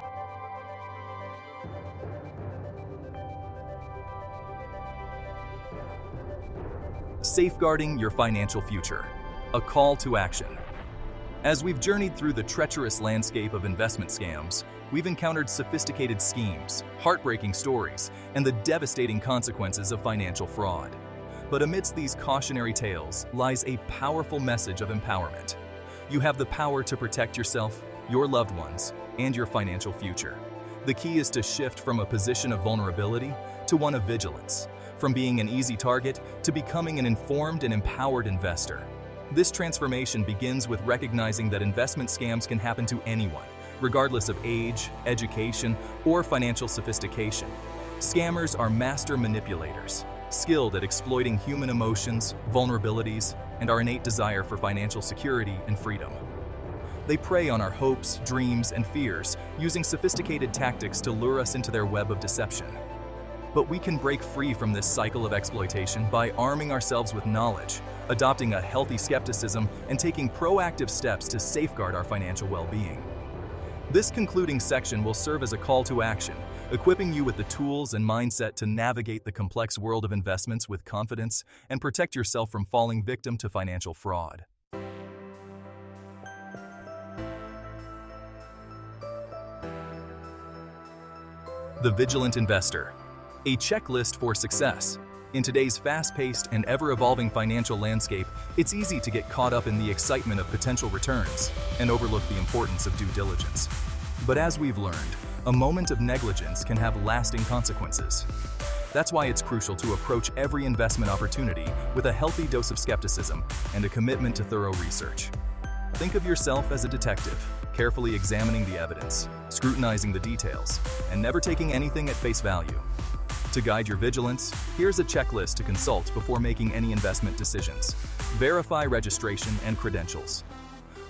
Safeguarding your financial future. A call to action. As we've journeyed through the treacherous landscape of investment scams, we've encountered sophisticated schemes, heartbreaking stories, and the devastating consequences of financial fraud. But amidst these cautionary tales lies a powerful message of empowerment. You have the power to protect yourself, your loved ones, and your financial future. The key is to shift from a position of vulnerability to one of vigilance, from being an easy target to becoming an informed and empowered investor. This transformation begins with recognizing that investment scams can happen to anyone, regardless of age, education, or financial sophistication. Scammers are master manipulators, skilled at exploiting human emotions, vulnerabilities, and our innate desire for financial security and freedom. They prey on our hopes, dreams, and fears, using sophisticated tactics to lure us into their web of deception. But we can break free from this cycle of exploitation by arming ourselves with knowledge, adopting a healthy skepticism, and taking proactive steps to safeguard our financial well-being. This concluding section will serve as a call to action, equipping you with the tools and mindset to navigate the complex world of investments with confidence and protect yourself from falling victim to financial fraud. The Vigilant Investor. A checklist for success. In today's fast-paced and ever-evolving financial landscape, it's easy to get caught up in the excitement of potential returns and overlook the importance of due diligence. But as we've learned, a moment of negligence can have lasting consequences. That's why it's crucial to approach every investment opportunity with a healthy dose of skepticism and a commitment to thorough research. Think of yourself as a detective, carefully examining the evidence, scrutinizing the details, and never taking anything at face value. To guide your vigilance, here's a checklist to consult before making any investment decisions. Verify registration and credentials.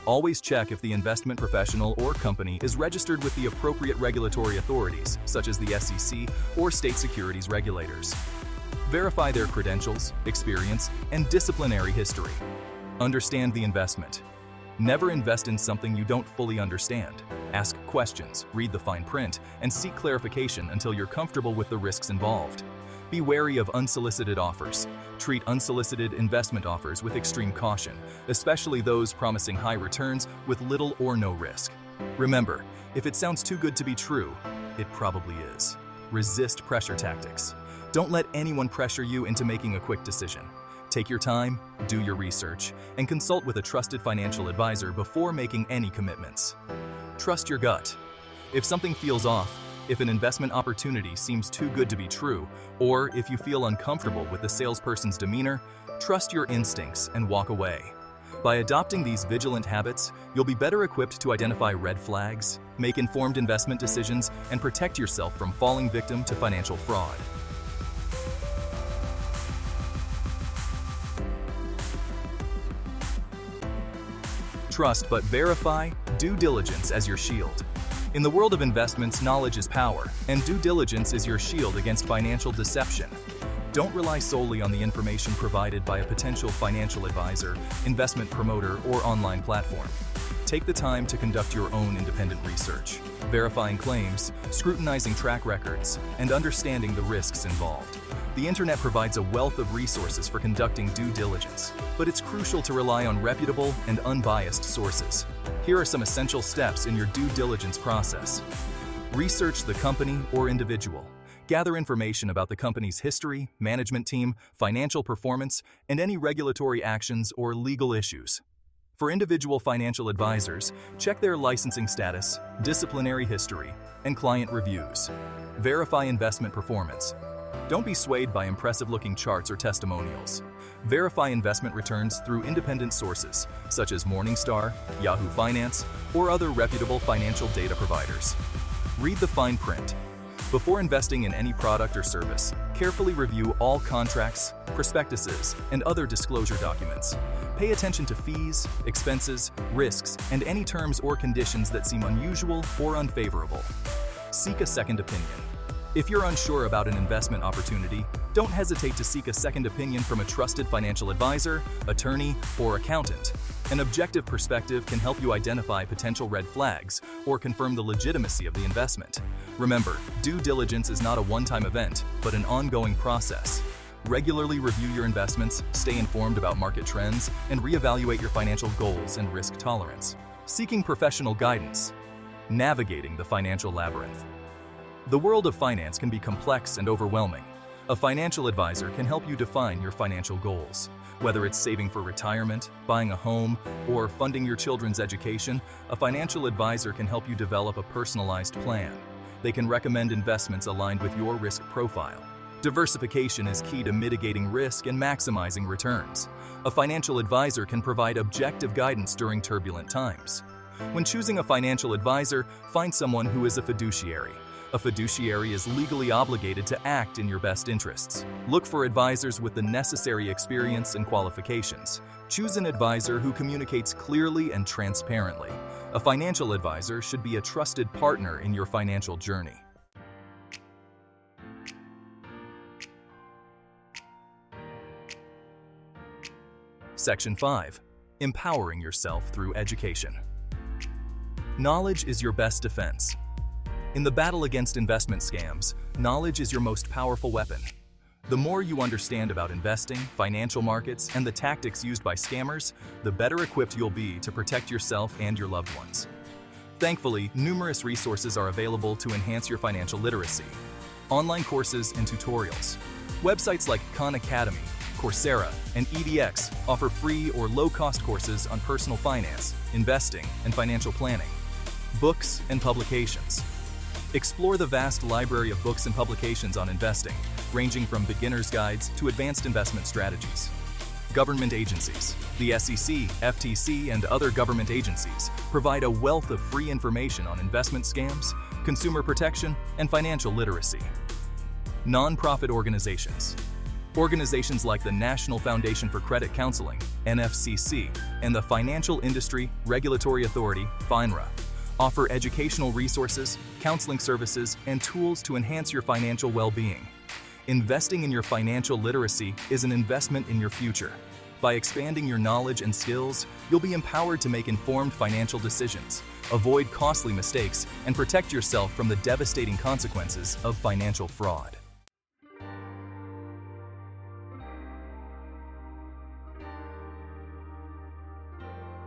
Always check if the investment professional or company is registered with the appropriate regulatory authorities, such as the SEC or state securities regulators. Verify their credentials, experience, and disciplinary history. Understand the investment. Never invest in something you don't fully understand. Ask questions, read the fine print, and seek clarification until you're comfortable with the risks involved. Be wary of unsolicited offers. Treat unsolicited investment offers with extreme caution, especially those promising high returns with little or no risk. Remember, if it sounds too good to be true, it probably is. Resist pressure tactics. Don't let anyone pressure you into making a quick decision. Take your time, do your research, and consult with a trusted financial advisor before making any commitments. Trust your gut. If something feels off, if an investment opportunity seems too good to be true, or if you feel uncomfortable with the salesperson's demeanor, trust your instincts and walk away. By adopting these vigilant habits, you'll be better equipped to identify red flags, make informed investment decisions, and protect yourself from falling victim to financial fraud. Trust but verify, due diligence as your shield. In the world of investments, knowledge is power, and due diligence is your shield against financial deception. Don't rely solely on the information provided by a potential financial advisor, investment promoter, or online platform. Take the time to conduct your own independent research. verifying claims, scrutinizing track records, and understanding the risks involved. The internet provides a wealth of resources for conducting due diligence, but it's crucial to rely on reputable and unbiased sources. Here are some essential steps in your due diligence process. Research the company or individual. Gather information about the company's history, management team, financial performance, and any regulatory actions or legal issues. For individual financial advisors, check their licensing status, disciplinary history, and client reviews. Verify investment performance. Don't be swayed by impressive-looking charts or testimonials. Verify investment returns through independent sources, such as Morningstar, Yahoo Finance, or other reputable financial data providers. Read the fine print. Before investing in any product or service, carefully review all contracts, prospectuses, and other disclosure documents. Pay attention to fees, expenses, risks, and any terms or conditions that seem unusual or unfavorable. Seek a second opinion. If you're unsure about an investment opportunity, don't hesitate to seek a second opinion from a trusted financial advisor, attorney, or accountant. An objective perspective can help you identify potential red flags or confirm the legitimacy of the investment. Remember, due diligence is not a one-time event, but an ongoing process. Regularly review your investments, stay informed about market trends, and reevaluate your financial goals and risk tolerance. Seeking professional guidance. Navigating the financial labyrinth. The world of finance can be complex and overwhelming. A financial advisor can help you define your financial goals. Whether it's saving for retirement, buying a home, or funding your children's education, a financial advisor can help you develop a personalized plan. They can recommend investments aligned with your risk profile. Diversification is key to mitigating risk and maximizing returns. A financial advisor can provide objective guidance during turbulent times. When choosing a financial advisor, find someone who is a fiduciary. A fiduciary is legally obligated to act in your best interests. Look for advisors with the necessary experience and qualifications. Choose an advisor who communicates clearly and transparently. A financial advisor should be a trusted partner in your financial journey. Section 5. Empowering yourself through education. Knowledge is your best defense. In the battle against investment scams, knowledge is your most powerful weapon. The more you understand about investing, financial markets, and the tactics used by scammers, the better equipped you'll be to protect yourself and your loved ones. Thankfully, numerous resources are available to enhance your financial literacy. Online courses and tutorials. Websites like Khan Academy, Coursera, and EDX offer free or low-cost courses on personal finance, investing, and financial planning. Books and publications. Explore the vast library of books and publications on investing, ranging from beginner's guides to advanced investment strategies. Government agencies. The SEC, FTC, and other government agencies provide a wealth of free information on investment scams, consumer protection, and financial literacy. Nonprofit organizations. Organizations like the National Foundation for Credit Counseling, NFCC, and the Financial Industry Regulatory Authority, FINRA, offer educational resources, counseling services, and tools to enhance your financial well-being. Investing in your financial literacy is an investment in your future. By expanding your knowledge and skills, you'll be empowered to make informed financial decisions, avoid costly mistakes, and protect yourself from the devastating consequences of financial fraud.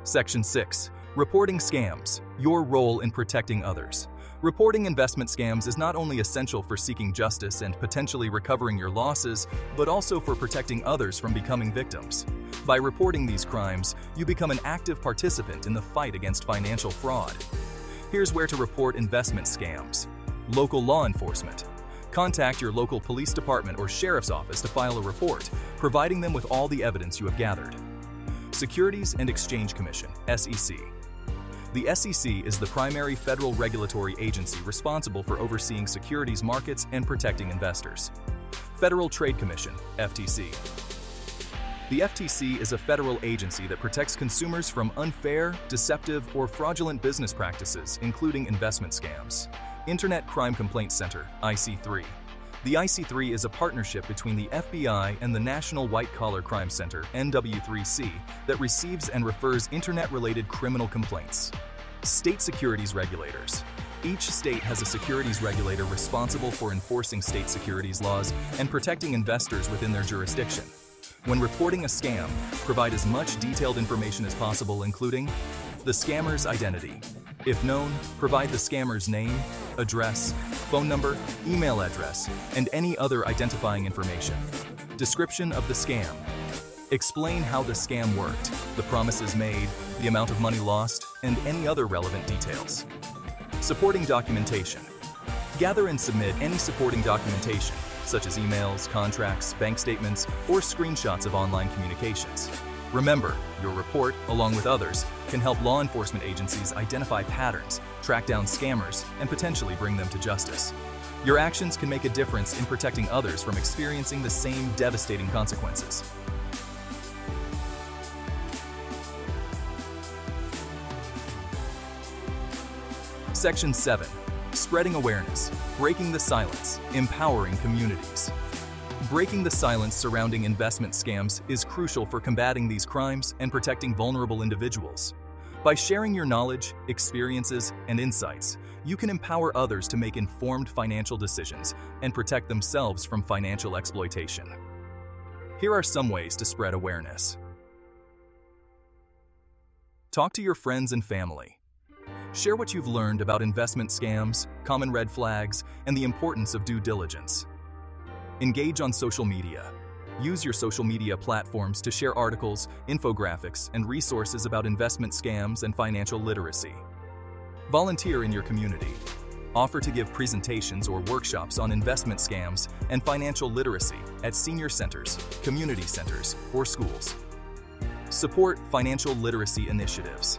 Section 6. Reporting scams. Your role in protecting others. Reporting investment scams is not only essential for seeking justice and potentially recovering your losses, but also for protecting others from becoming victims. By reporting these crimes, you become an active participant in the fight against financial fraud. Here's where to report investment scams. Local law enforcement. Contact your local police department or sheriff's office to file a report, providing them with all the evidence you have gathered. Securities and Exchange Commission, SEC. The SEC is the primary federal regulatory agency responsible for overseeing securities markets and protecting investors. Federal Trade Commission, FTC. The FTC is a federal agency that protects consumers from unfair, deceptive, or fraudulent business practices, including investment scams. Internet Crime Complaint Center, IC3. The IC3 is a partnership between the FBI and the National White Collar Crime Center, NW3C, that receives and refers internet-related criminal complaints. State securities regulators. Each state has a securities regulator responsible for enforcing state securities laws and protecting investors within their jurisdiction. When reporting a scam, provide as much detailed information as possible, including the scammer's identity. If known, provide the scammer's name, address, phone number, email address, and any other identifying information. Description of the scam. Explain how the scam worked, the promises made, the amount of money lost, and any other relevant details. Supporting documentation. Gather and submit any supporting documentation, such as emails, contracts, bank statements, or screenshots of online communications. Remember, your report, along with others, can help law enforcement agencies identify patterns, track down scammers, and potentially bring them to justice. Your actions can make a difference in protecting others from experiencing the same devastating consequences. Section 7. Spreading awareness, breaking the silence, empowering communities. Breaking the silence surrounding investment scams is crucial for combating these crimes and protecting vulnerable individuals. By sharing your knowledge, experiences, and insights, you can empower others to make informed financial decisions and protect themselves from financial exploitation. Here are some ways to spread awareness. Talk to your friends and family. Share what you've learned about investment scams, common red flags, and the importance of due diligence. Engage on social media. Use your social media platforms to share articles, infographics, and resources about investment scams and financial literacy. Volunteer in your community. Offer to give presentations or workshops on investment scams and financial literacy at senior centers, community centers, or schools. Support financial literacy initiatives.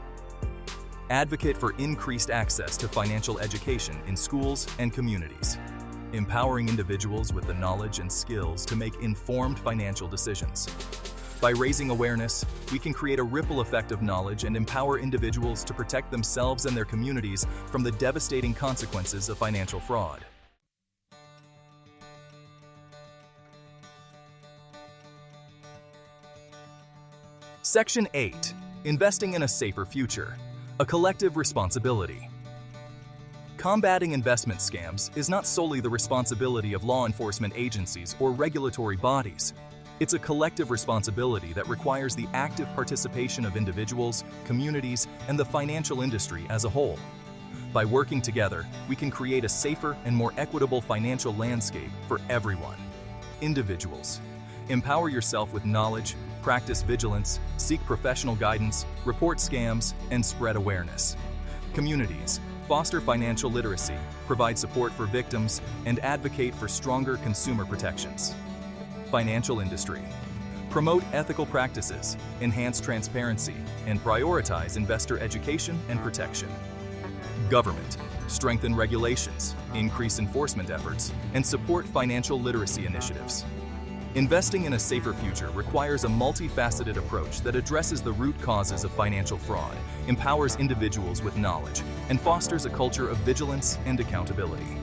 Advocate for increased access to financial education in schools and communities, empowering individuals with the knowledge and skills to make informed financial decisions. By raising awareness, we can create a ripple effect of knowledge and empower individuals to protect themselves and their communities from the devastating consequences of financial fraud. Section 8. Investing in a safer future. A collective responsibility. Combating investment scams is not solely the responsibility of law enforcement agencies or regulatory bodies. It's a collective responsibility that requires the active participation of individuals, communities, and the financial industry as a whole. By working together, we can create a safer and more equitable financial landscape for everyone. Individuals. Empower yourself with knowledge, practice vigilance, seek professional guidance, report scams, and spread awareness. Communities. Foster financial literacy, provide support for victims, and advocate for stronger consumer protections. Financial industry. Promote ethical practices, enhance transparency, and prioritize investor education and protection. Government. Strengthen regulations, increase enforcement efforts, and support financial literacy initiatives. Investing in a safer future requires a multifaceted approach that addresses the root causes of financial fraud, empowers individuals with knowledge, and fosters a culture of vigilance and accountability.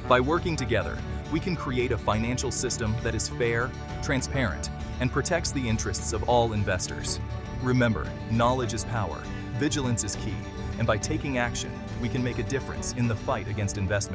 By working together, we can create a financial system that is fair, transparent, and protects the interests of all investors. Remember, knowledge is power, vigilance is key, and by taking action, we can make a difference in the fight against investment